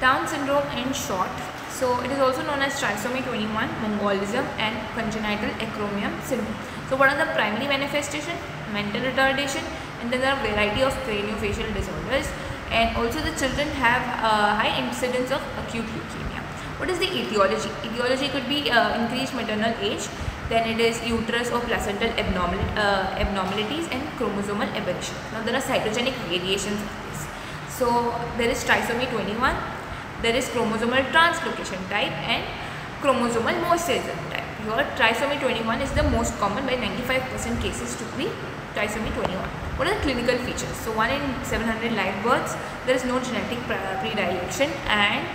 Down syndrome in short. So it is also known as trisomy 21, Mongolism, and congenital acromion syndrome. So what are the primary manifestations? Mental retardation, and then there are a variety of craniofacial disorders, and also the children have high incidence of acute leukemia. What is the etiology? Etiology could be increased maternal age, then it is uterus or placental abnormalities and chromosomal aberration. Now there are cytogenic variations of this. So there is trisomy 21, there is chromosomal translocation type and chromosomal mosaicism type. Here trisomy 21 is the most common, by 95% cases to be trisomy 21. What are the clinical features? So 1 in 700 live births, there is no genetic predilection, and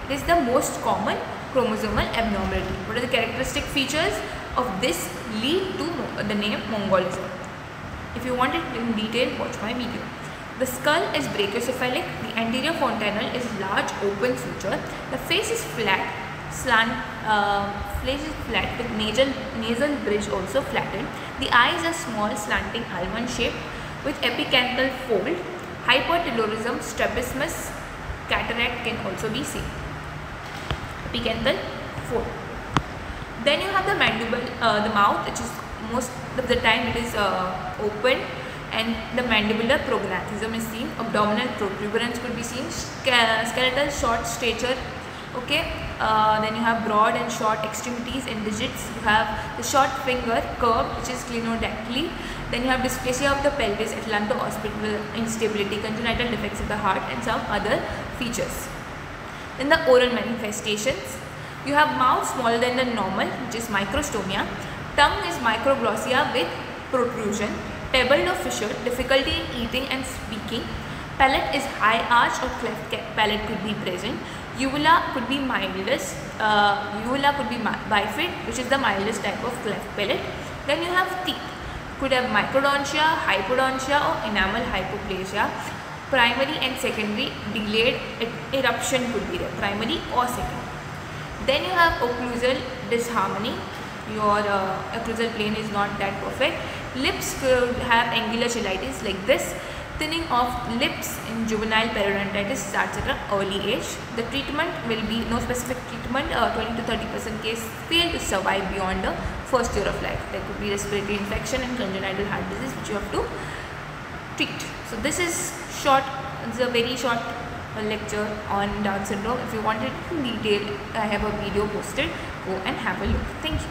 it is the most common chromosomal abnormality. What are the characteristic features of this lead to the name Mongolism? If you want it in detail, watch my video. The skull is brachiocephalic, the anterior fontanelle is large open suture, the face is flat, face is flat with nasal bridge also flattened, the eyes are small slanting almond shape with epicanthal fold, hypertelorism, strabismus, cataract can also be seen. Epicanthal fold. Then you have the mandible, the mouth, which is most of the time it is open, and the mandibular prognathism is seen. Abdominal protuberance could be seen. Skeletal short stature. Okay. Then you have broad and short extremities and digits. You have the short finger curved, which is clinodactyly. Then you have dysplasia of the pelvis, atlanto-occipital instability, congenital defects of the heart, and some other features. Then the oral manifestations. You have mouth smaller than the normal, which is microstomia. Tongue is microglossia with protrusion. Tabled or fissured, difficulty in eating and speaking. Palate is high arch or cleft palate could be present. Uvula could be mildest. Uvula could be bifid, which is the mildest type of cleft palate. Then you have teeth. Could have microdontia, hypodontia, or enamel hypoplasia. Primary and secondary delayed eruption could be there, primary or secondary. Then you have occlusal disharmony. Your occlusal plane is not that perfect. Lips could have angular cheilitis like this. Thinning of lips in juvenile periodontitis starts at an early age. The treatment will be no specific treatment. 20 to 30% case fail to survive beyond the first year of life. There could be respiratory infection and congenital heart disease, which you have to treat. So this is short. It's a very short lecture on Down syndrome. If you want it in detail, I have a video posted. Go and have a look. Thank you.